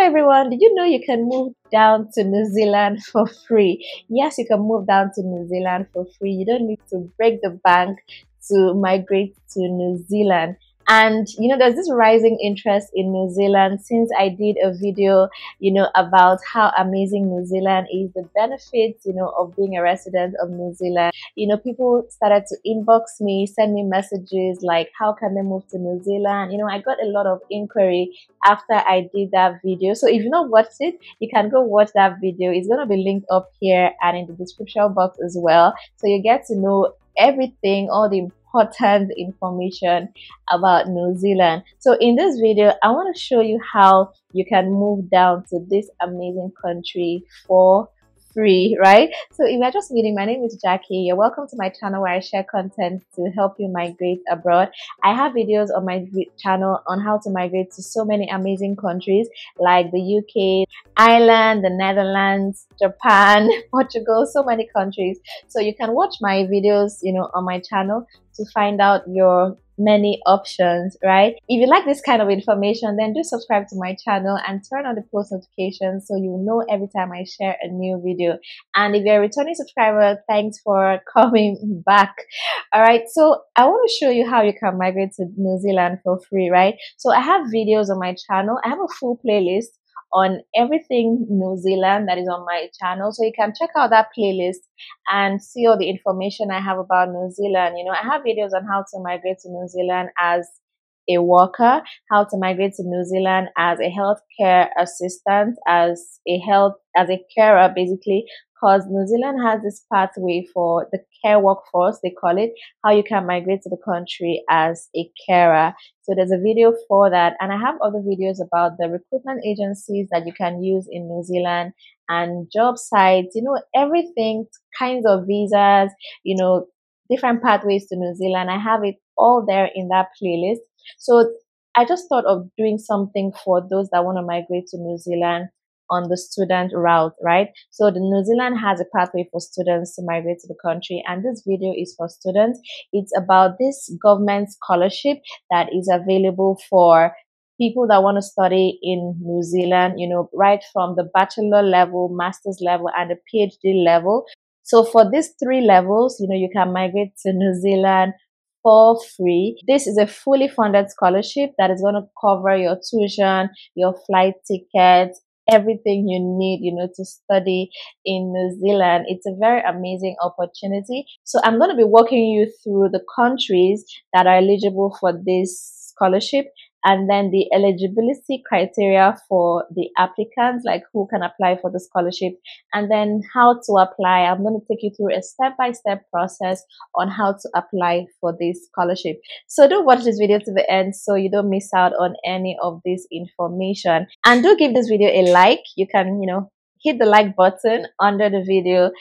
everyone, did you know you can move down to New Zealand for free? Yes, you can move down to New Zealand for free. You don't need to break the bank to migrate to New Zealand. And there's this rising interest in New Zealand since I did a video, about how amazing New Zealand is, the benefits, of being a resident of New Zealand. People started to inbox me, send me messages like, how can they move to New Zealand? I got a lot of inquiry after I did that video. So if you've not watched it, you can go watch that video. It's going to be linked up here and in the description box as well. So you get to know everything, all the important information about New Zealand. So in this video, I want to show you how you can move down to this amazing country for free, right? So if you're just meeting, my name is Jackie. You're welcome to my channel where I share content to help you migrate abroad. I have videos on my channel on how to migrate to so many amazing countries like the UK, Ireland, the Netherlands, Japan, Portugal, so many countries. So you can watch my videos, on my channel to find out your many options, right? If you like this kind of information, then do subscribe to my channel and turn on the post notifications so you will know every time I share a new video. And if you're a returning subscriber, thanks for coming back. All right, so I want to show you how you can migrate to New Zealand for free, right? So I have videos on my channel. I have a full playlist on everything New Zealand that is on my channel, so you can check out that playlist and see all the information I have about New Zealand. I have videos on how to migrate to New Zealand as a worker, how to migrate to New Zealand as a healthcare assistant, as a carer, basically, because New Zealand has this pathway for the care workforce, they call it, how you can migrate to the country as a carer. So there's a video for that, and I have other videos about the recruitment agencies that you can use in New Zealand and job sites, everything, kinds of visas, different pathways to New Zealand. I have it all there in that playlist. So I just thought of doing something for those that want to migrate to New Zealand on the student route, right? So the New Zealand has a pathway for students to migrate to the country, and this video is for students. It's about this government scholarship that is available for people that want to study in New Zealand, right from the bachelor level, master's level, and the PhD level. So for these three levels, you can migrate to New Zealand for free. This is a fully funded scholarship that is going to cover your tuition, your flight tickets, everything you need, to study in New Zealand. It's a very amazing opportunity. So I'm going to be walking you through the countries that are eligible for this scholarship, and then the eligibility criteria for the applicants, like who can apply for the scholarship, and then how to apply. I'm going to take you through a step-by-step process on how to apply for this scholarship. So do watch this video to the end so you don't miss out on any of this information. And do give this video a like. You can, hit the like button under the video,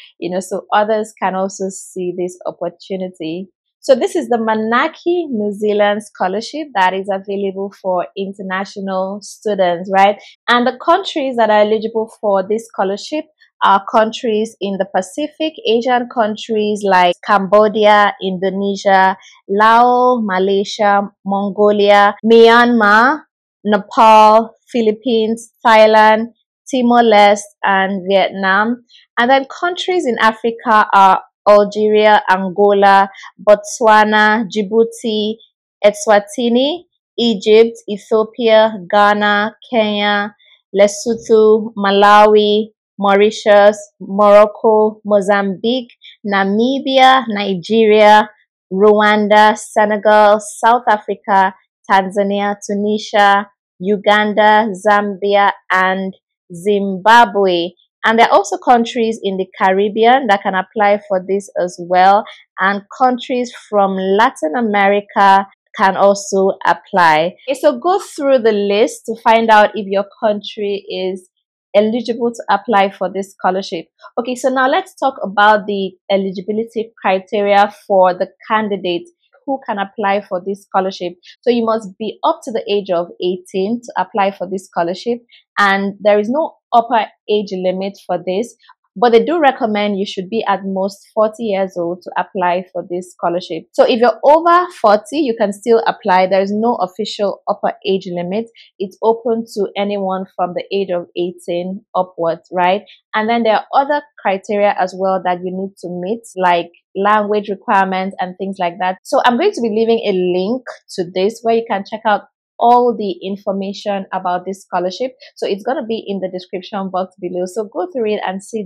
so others can also see this opportunity. So this is the Manaki New Zealand scholarship that is available for international students, right? And the countries that are eligible for this scholarship are countries in the Pacific, Asian countries like Cambodia, Indonesia, Laos, Malaysia, Mongolia, Myanmar, Nepal, Philippines, Thailand, Timor-Leste, and Vietnam. And then countries in Africa are Algeria, Angola, Botswana, Djibouti, Eswatini, Egypt, Ethiopia, Ghana, Kenya, Lesotho, Malawi, Mauritius, Morocco, Mozambique, Namibia, Nigeria, Rwanda, Senegal, South Africa, Tanzania, Tunisia, Uganda, Zambia, and Zimbabwe. And there are also countries in the Caribbean that can apply for this as well. And countries from Latin America can also apply. Okay, so go through the list to find out if your country is eligible to apply for this scholarship. Okay, so now let's talk about the eligibility criteria for the candidate who can apply for this scholarship. So you must be up to the age of 18 to apply for this scholarship, and there is no upper age limit for this. but they do recommend you should be at most 40 years old to apply for this scholarship. So if you're over 40, you can still apply. There is no official upper age limit. It's open to anyone from the age of 18 upwards, right? And then there are other criteria as well that you need to meet, like language requirements and things like that. So I'm going to be leaving a link to this where you can check out all the information about this scholarship. So it's going to be in the description box below. So go through it and see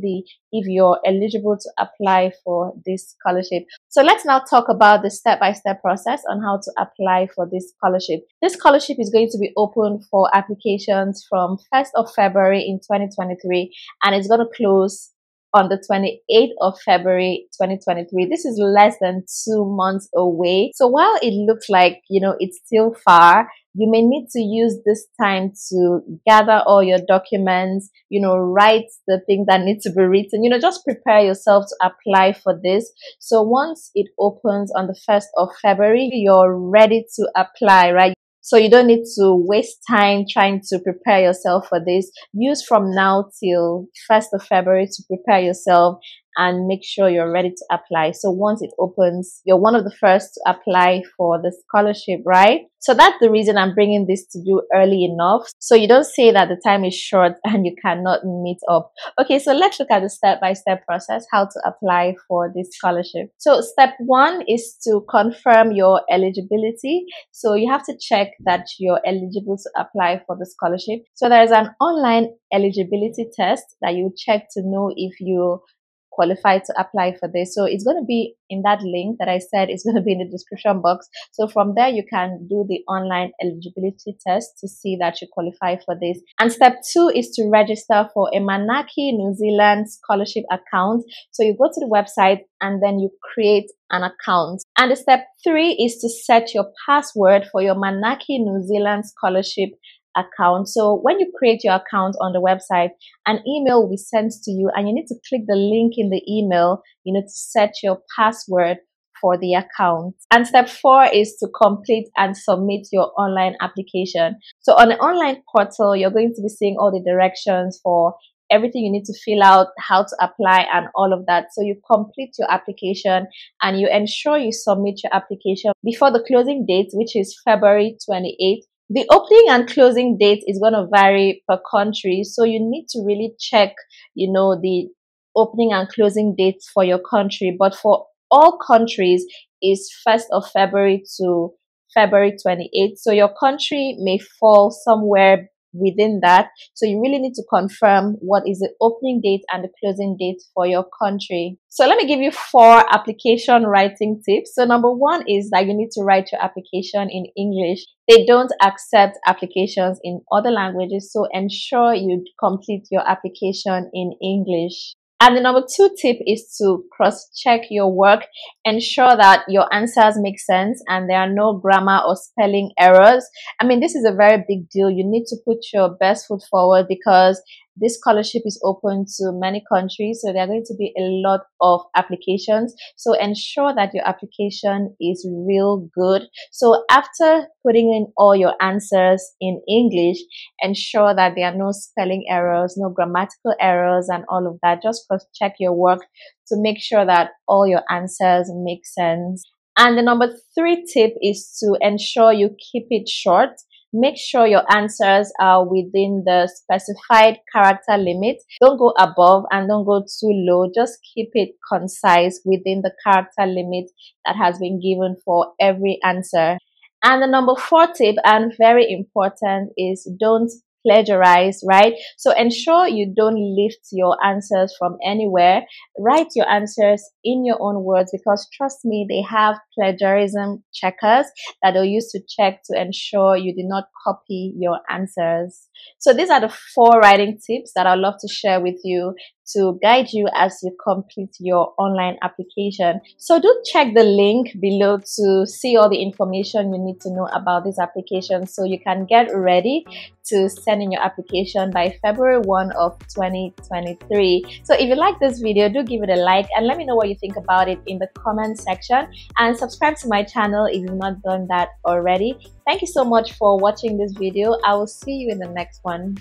if you're eligible to apply for this scholarship. So let's now talk about the step-by-step process on how to apply for this scholarship. This scholarship is going to be open for applications from 1st of February in 2023, and it's going to close on the 28th of February 2023. This is less than 2 months away. So while it looks like, it's still far, you may need to use this time to gather all your documents, write the things that need to be written, just prepare yourself to apply for this. So once it opens on the 1st of February, you're ready to apply, right? So you don't need to waste time trying to prepare yourself for this. Use from now till 1st of February to prepare yourself and make sure you're ready to apply. So once it opens, you're one of the first to apply for the scholarship, right? So that's the reason I'm bringing this to you early enough, so you don't say that the time is short and you cannot meet up. Okay, so let's look at the step-by-step process, how to apply for this scholarship. So step 1 is to confirm your eligibility. So you have to check that you're eligible to apply for the scholarship. So there's an online eligibility test that you check to know if you qualified to apply for this. So it's going to be in that link that I said. It's going to be in the description box. So from there you can do the online eligibility test to see that you qualify for this. And step 2 is to register for a Manaki New Zealand scholarship account. So you go to the website and then you create an account. And the step 3 is to set your password for your Manaki New Zealand scholarship account. So when you create your account on the website, an email will be sent to you and you need to click the link in the email, to set your password for the account. And step 4 is to complete and submit your online application. So on the online portal, you're going to be seeing all the directions for everything you need to fill out, how to apply and all of that. So you complete your application and you ensure you submit your application before the closing date, which is February 28th. The opening and closing date is going to vary per country. So you need to really check, the opening and closing dates for your country. But for all countries is 1st of February to February 28th. So your country may fall somewhere within that. So you really need to confirm what is the opening date and the closing date for your country. So let me give you 4 application writing tips. So number 1 is that you need to write your application in English. They don't accept applications in other languages, so ensure you complete your application in English. And the number 2 tip is to cross-check your work. Ensure that your answers make sense and there are no grammar or spelling errors. I mean, this is a very big deal. You need to put your best foot forward because this scholarship is open to many countries, so there are going to be a lot of applications. So ensure that your application is real good. So after putting in all your answers in English, ensure that there are no spelling errors, no grammatical errors and all of that. Just cross-check your work to make sure that all your answers make sense. And the number 3 tip is to ensure you keep it short. Make sure your answers are within the specified character limit. Don't go above and don't go too low. Just keep it concise within the character limit that has been given for every answer. And the number 4 tip, and very important, is don't plagiarize, right? So ensure you don't lift your answers from anywhere. Write your answers in your own words because trust me, they have plagiarism checkers that they'll use to check to ensure you do not copy your answers. So these are the 4 writing tips that I'd love to share with you to guide you as you complete your online application. So do check the link below to see all the information you need to know about this application so you can get ready to send in your application by February 1 of 2023. So if you like this video, do give it a like and let me know what you think about it in the comment section, and subscribe to my channel if you've not done that already. Thank you so much for watching this video. I will see you in the next one.